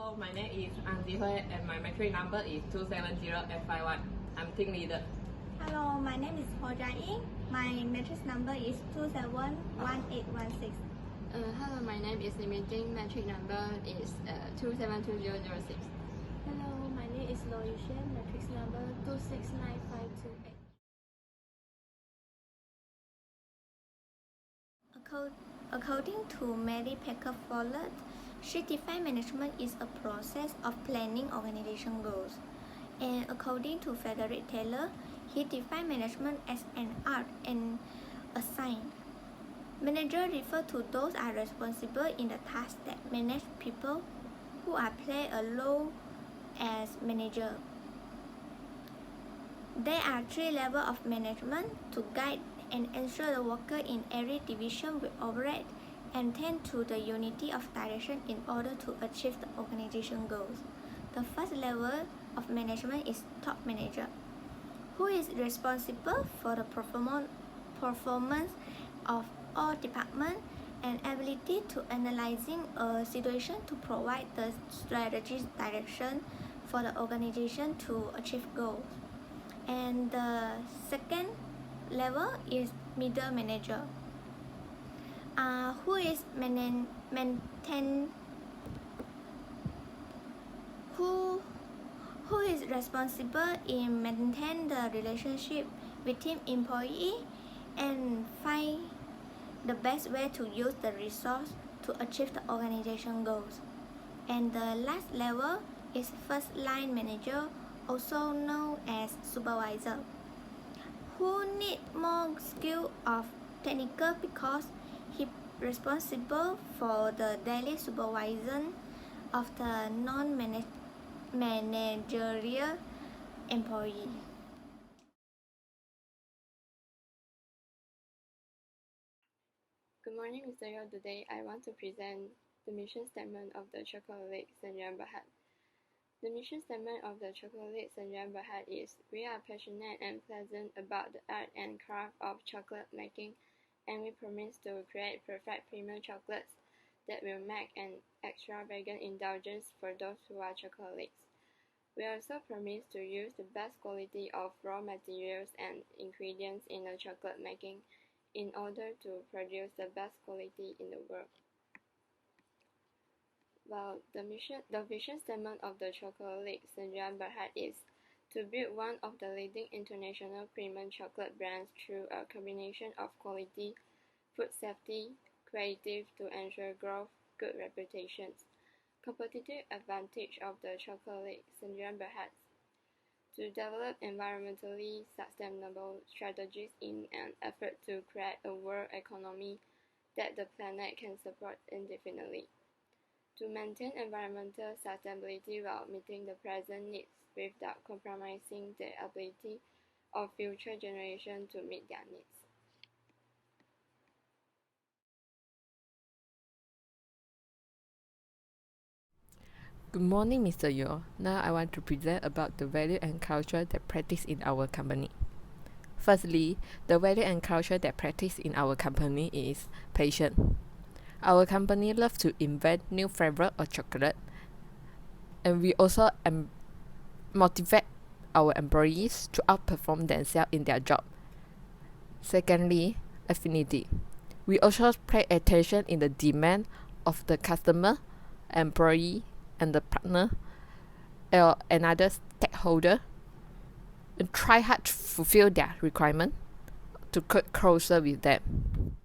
Hello, my name is Tze Hui and my metric number is 270F51. I'm team leader. Hello, my name is Ying. My matrix number is 271816. Hello, my name is Ting. Metric number is 272006. Hello, my name is Syuen. Matrix number 2695228. According to Mary Packer Follett, shift-defined management is a process of planning organization goals. And according to Frederick Taylor, he defined management as an art and a science. Managers refer to those are responsible in the tasks that manage people who are play a role as manager. There are 3 levels of management to guide and ensure the worker in every division will operate and tend to the unity of direction in order to achieve the organization goals. The first level of management is top manager, who is responsible for the performance of all departments and ability to analyzing a situation to provide the strategic direction for the organization to achieve goals. And the second level is middle manager, who is who is responsible in maintain the relationship with team employee and find the best way to use the resource to achieve the organization goals. And the last level is first line manager, also known as supervisor, who need more skill of technical because he responsible for the daily supervision of the non-managerial employee. Good morning, Mr. Yo. Today, I want to present the mission statement of the Chocolate Syuen Berhad. The mission statement of the Chocolate Syuen Berhad is: we are passionate and pleasant about the art and craft of chocolate making, and we promise to create perfect premium chocolates that will make an extravagant indulgence for those who are chocolates. We also promise to use the best quality of raw materials and ingredients in the chocolate making in order to produce the best quality in the world. Well, the vision statement of the Chocolate Syuen Berhad is to build one of the leading international premium chocolate brands through a combination of quality, food safety, creative to ensure growth, good reputations, competitive advantage of the Chocolate Syuen Berhad, to develop environmentally sustainable strategies in an effort to create a world economy that the planet can support indefinitely, to maintain environmental sustainability while meeting the present needs without compromising the ability of future generations to meet their needs. Good morning, Mr. Yo. Now I want to present about the value and culture that practice in our company. Firstly, the value and culture that practice in our company is patience. Our company loves to invent new flavor of chocolate, and we also motivate our employees to outperform themselves in their job. Secondly, affinity. We also pay attention in the demand of the customer, employee, and the partner or another stakeholder, and try hard to fulfill their requirement to get closer with them.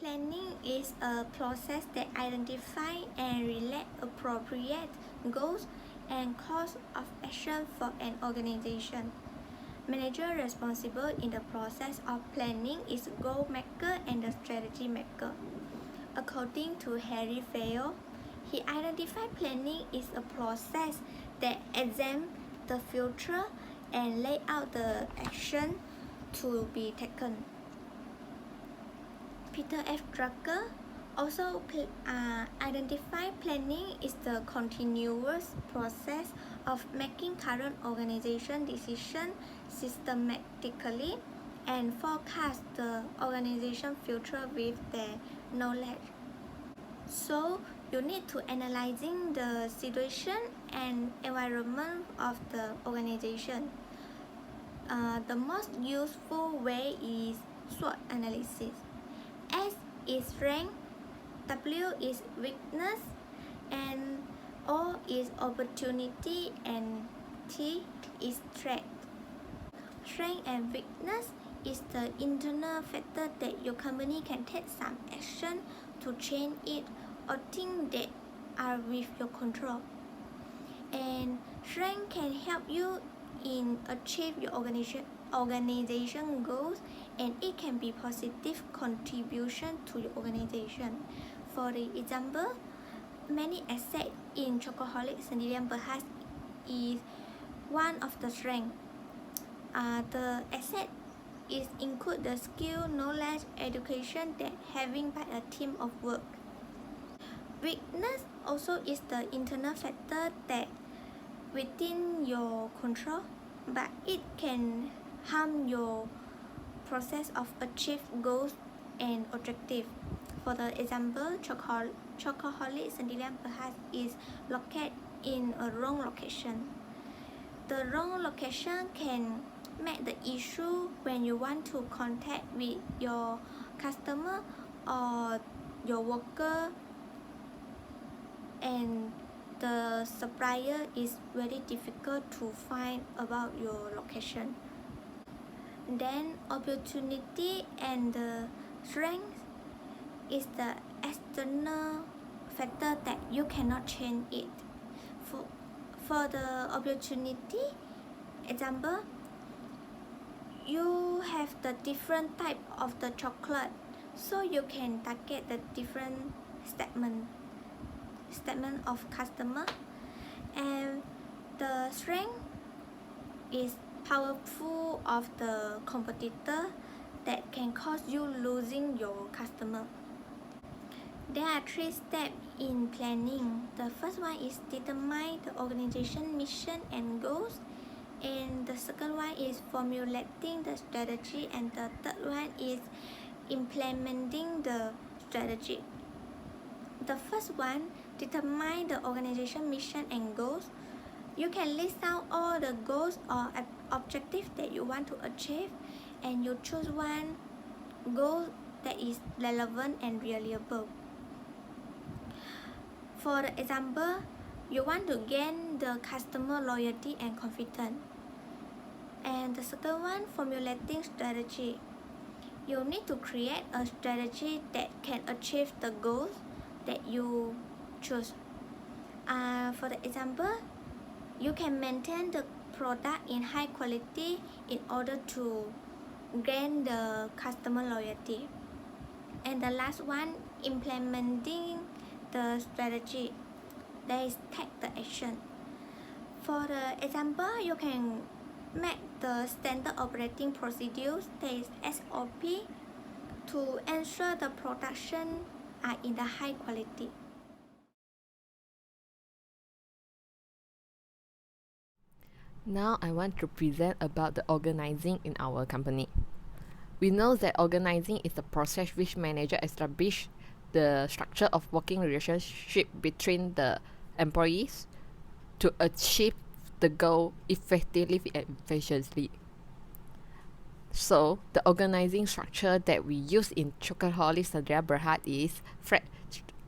Planning is a process that identifies and relates appropriate goals and course of action for an organization. Manager responsible in the process of planning is goal maker and the strategy maker. According to Harry Fayo, he identified planning is a process that examines the future and lay out the action to be taken. Peter F. Drucker also identified planning is the continuous process of making current organization decisions systematically and forecast the organization future with their knowledge. So you need to analyzing the situation and environment of the organization. The most useful way is SWOT analysis. S is strength, W is weakness, and O is opportunity, and T is threat. Strength and weakness is the internal factor that your company can take some action to change it or things that are with your control. And strength can help you in achieve your organization goals, and it can be positive contribution to your organization. For the example, many assets in Chocoholic Syuen is one of the strengths. The asset is include the skill, knowledge, education that having by a team of work. Weakness also is the internal factor that within your control, but it can harm your process of achieve goals and objective. For the example, Chocoholic Syuen is located in a wrong location. The wrong location can make the issue when you want to contact with your customer or your worker, and the supplier is very difficult to find about your location. Then opportunity and the strength is the external factor that you cannot change it. For the opportunity example, you have the different type of the chocolate, so you can target the different segment of customer. And the strength is powerful of the competitor that can cause you losing your customer. There are 3 steps in planning. The first one is determine the organization mission and goals, and the second one is formulating the strategy, and the third one is implementing the strategy. The first one, determine the organization mission and goals. You can list out all the goals or objectives that you want to achieve, and you choose one goal that is relevant and reliable. For example, you want to gain the customer loyalty and confidence. And the second one, formulating strategy. You need to create a strategy that can achieve the goals that you choose. For the example, you can maintain the product in high quality in order to gain the customer loyalty. And the last one, implementing the strategy, that is take the action. For the example, you can make the standard operating procedures, that is SOP, to ensure the production are in the high quality. Now I want to present about the organizing in our company. We know that organizing is the process which manager establish the structure of working relationship between the employees to achieve the goal effectively and efficiently. So the organizing structure that we use in Chocoholic Syuen is flat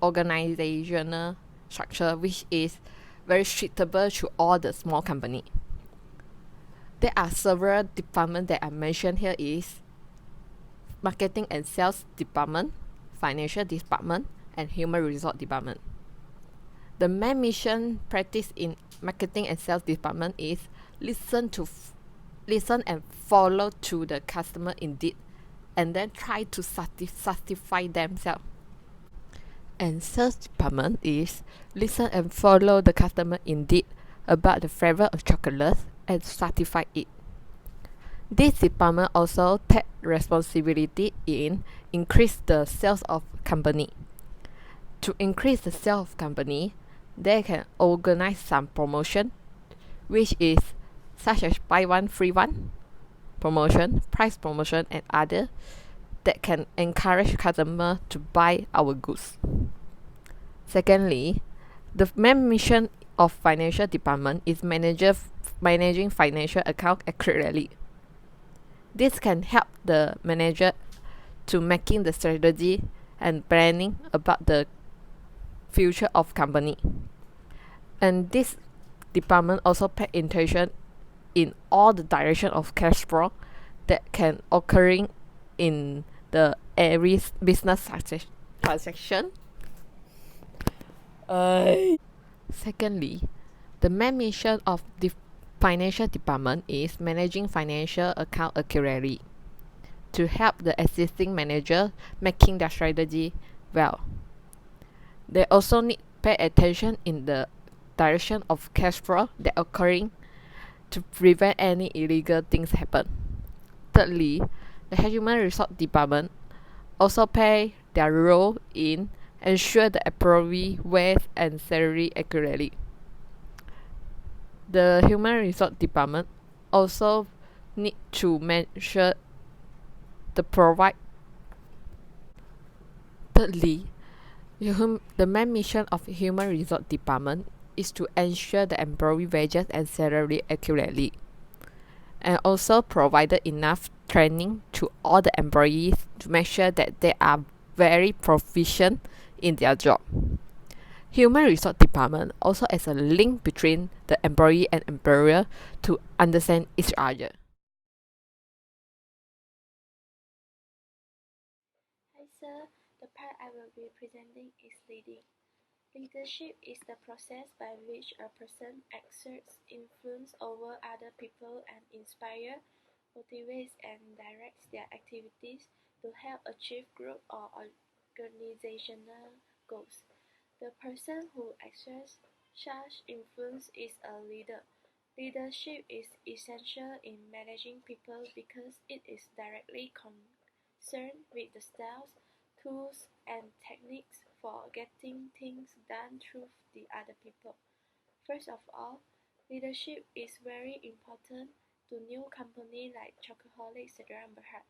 organizational structure, which is very suitable to all the small company. There are several departments that I mentioned here is marketing and sales department, financial department, and human resource department. The main mission practice in marketing and sales department is listen and follow to the customer indeed, and then try to satisfy themselves. And sales department is listen and follow the customer indeed about the flavor of chocolate and satisfy it. This department also take responsibility in increase the sales of company. To increase the sales of company, they can organize some promotion, which is such as buy one free one promotion, price promotion, and other that can encourage customer to buy our goods. Secondly, the main mission of financial department is managing financial account accurately. This can help the manager to making the strategy and planning about the future of company. And this department also pay attention in all the direction of cash flow that can occurring in the every business transaction. Secondly, the main mission of the financial department is managing financial account accurately to help the existing manager making their strategy well. They also need pay attention in the direction of cash flow that occurring to prevent any illegal things happen. Thirdly, the human resource department also play their role in ensure the employee wage and salary accurately. The human resource department also need to measure the provide. Thirdly, the main mission of human resource department is to ensure the employee wages and salary accurately, and also provided enough training to all the employees to make sure that they are very proficient in their job. Human resource department also as a link between the employee and employer to understand each other. Hi sir, the part I will be presenting is leading. Leadership is the process by which a person exerts influence over other people and inspires, motivates and directs their activities to help achieve group or organizational goals. The person who exerts such influence is a leader. Leadership is essential in managing people because it is directly concerned with the styles, tools, and techniques for getting things done through the other people. First of all, leadership is very important to new company like Chocoholic Sdn Bhd.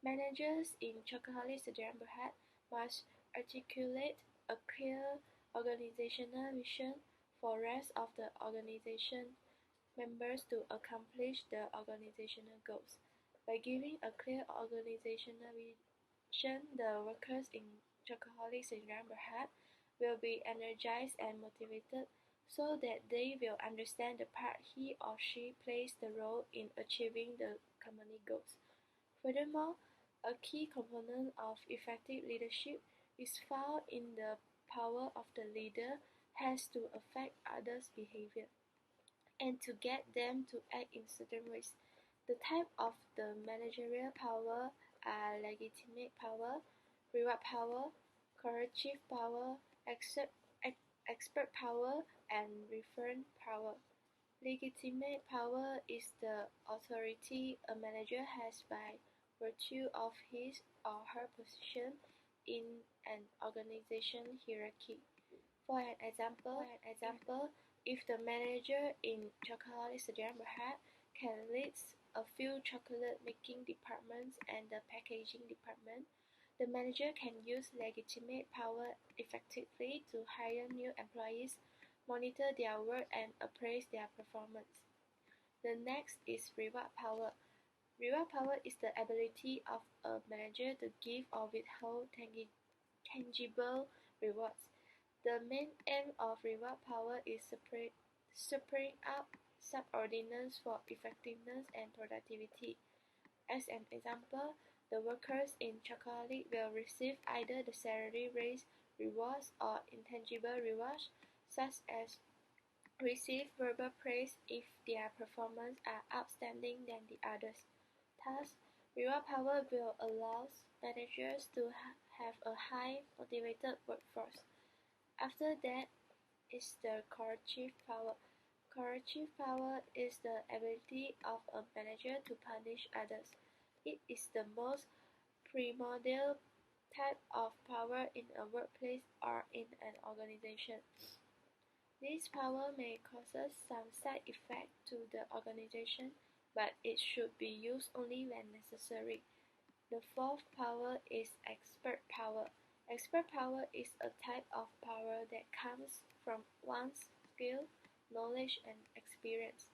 Managers in Chocoholic Sdn Bhd must articulate a clear organizational vision for rest of the organization members to accomplish the organizational goals. By giving a clear organizational vision, the workers in Chocoholic Sdn Bhd will be energized and motivated so that they will understand the part he or she plays the role in achieving the company goals. Furthermore, a key component of effective leadership is found in the power of the leader has to affect others' behavior and to get them to act in certain ways. The type of the managerial power are legitimate power, reward power, corrective power, expert power, and referent power. Legitimate power is the authority a manager has by virtue of his or her position in an organization hierarchy. For an example, if the manager in Chocoholic Sdn Bhd can lead a few chocolate making departments and the packaging department, the manager can use legitimate power effectively to hire new employees, monitor their work, and appraise their performance. The next is reward power. Reward power is the ability of a manager to give or withhold tangible rewards. The main aim of reward power is spurring up subordinates for effectiveness and productivity. As an example, the workers in Chocoholic will receive either the salary raise rewards or intangible rewards, such as receive verbal praise if their performance are outstanding than the others. Thus, reward power will allow managers to have a high motivated workforce. After that is the corrective power. Corrective power is the ability of a manager to punish others. It is the most primordial type of power in a workplace or in an organization. This power may cause some side effect to the organization, but it should be used only when necessary. The fourth power is expert power. Expert power is a type of power that comes from one's skill, knowledge, and experience.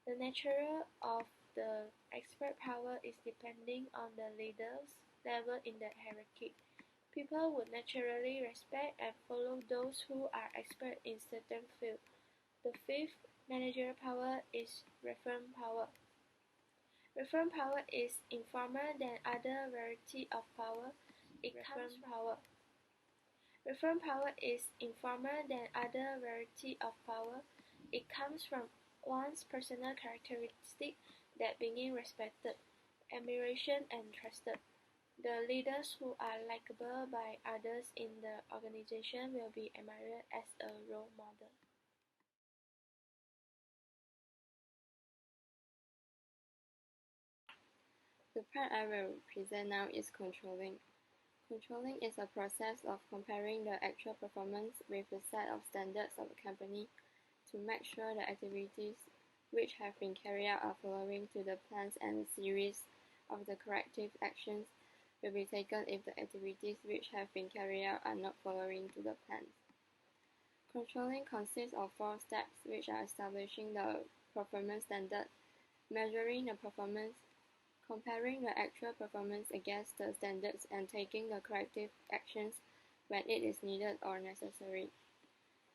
The nature of the expert power is depending on the leader's level in the hierarchy. People would naturally respect and follow those who are expert in certain field. The fifth managerial power is reform power. Reform power is informal than other variety of power. Reform power is informal than other variety of power. It comes from one's personal characteristic that being respected, admiration, and trusted. The leaders who are likable by others in the organization will be admired as a role model. The part I will present now is controlling. Controlling is a process of comparing the actual performance with the set of standards of a company to make sure the activities which have been carried out are following to the plans, and a series of the corrective actions will be taken if the activities which have been carried out are not following to the plans. Controlling consists of 4 steps, which are establishing the performance standard, measuring the performance, comparing the actual performance against the standards, and taking the corrective actions when it is needed or necessary.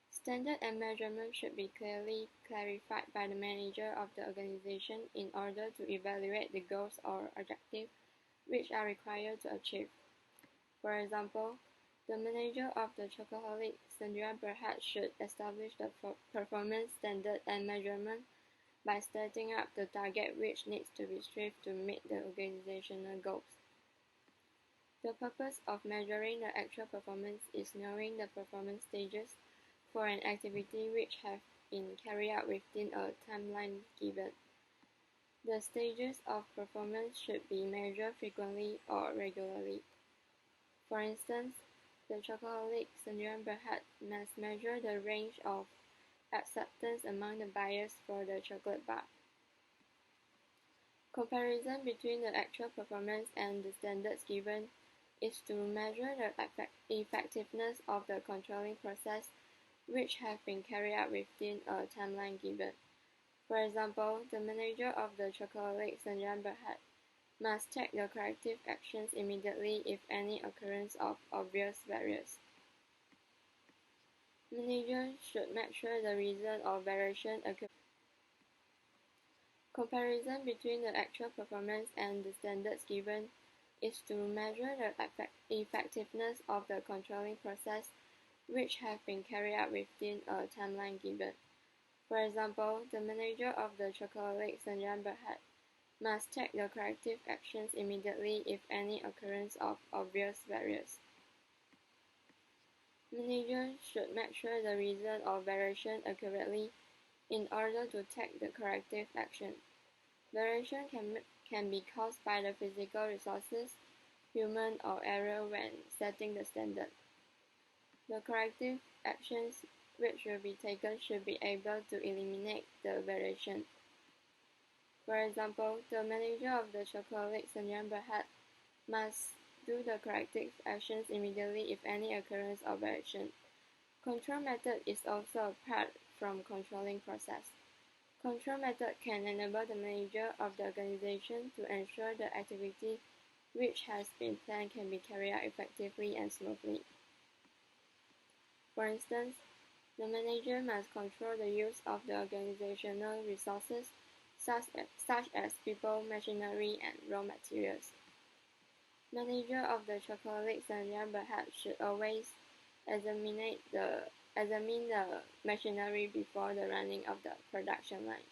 Standard and measurement should be clearly clarified by the manager of the organization in order to evaluate the goals or objectives which are required to achieve. For example, the manager of the chocoholic Syuen should establish the performance standard and measurement by setting up the target which needs to be achieved to meet the organizational goals. The purpose of measuring the actual performance is knowing the performance stages for an activity which have been carried out within a timeline given. The stages of performance should be measured frequently or regularly. For instance, the chocoholic Syuen must measure the range of acceptance among the buyers for the chocolate bar. Comparison between the actual performance and the standards given is to measure the effectiveness of the controlling process which have been carried out within a timeline given. For example, the manager of the chocoholic Syuen must take the corrective actions immediately if any occurrence of obvious barriers. Managers should make sure the reason or variation occurs. Comparison between the actual performance and the standards given is to measure the effectiveness of the controlling process which have been carried out within a timeline given. For example, the manager of the chocoholic Syuen must take the corrective actions immediately if any occurrence of obvious barriers. Managers should make sure the reason or variation accurately in order to take the corrective action. Variation can be caused by the physical resources, human, or error when setting the standard. The corrective actions which will be taken should be able to eliminate the variation. For example, the manager of the chocoholic Syuen must do the corrective actions immediately if any occurrence of variation. Control method is also apart from controlling process. Control method can enable the manager of the organization to ensure the activity which has been planned can be carried out effectively and smoothly. For instance, the manager must control the use of the organizational resources such as people, machinery, and raw materials. Manager of the chocoholic Syuen should always examine the machinery before the running of the production line.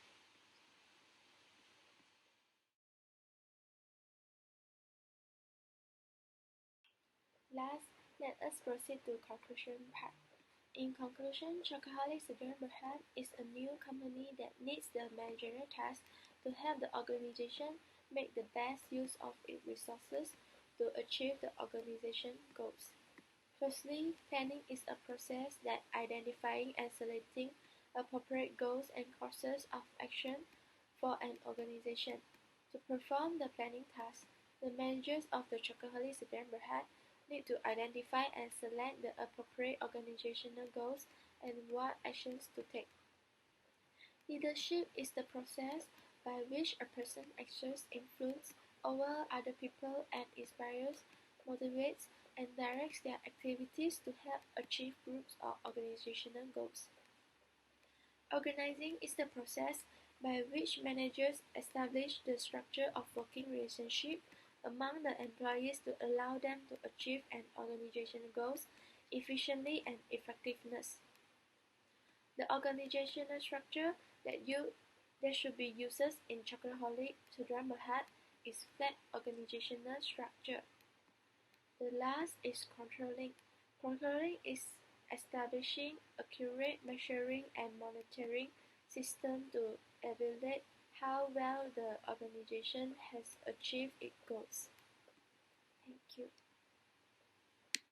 Last, let us proceed to conclusion part. In conclusion, Chocoholic Syuen is a new company that needs the managerial task to help the organization make the best use of its resources to achieve the organization goals. Firstly, planning is a process that identifying and selecting appropriate goals and courses of action for an organization. To perform the planning task, the managers of the Chocoholic Syuen need to identify and select the appropriate organizational goals and what actions to take. Leadership is the process by which a person exerts influence over other people and inspires, motivates, and directs their activities to help achieve groups or organizational goals. Organizing is the process by which managers establish the structure of working relationship among the employees to allow them to achieve an organizational goals efficiently and effectiveness. The organizational structure that should be used in Chocoholic to Drum Ahead is flat organizational structure. The last is controlling. Controlling is establishing accurate measuring and monitoring system to evaluate how well the organization has achieved its goals. Thank you.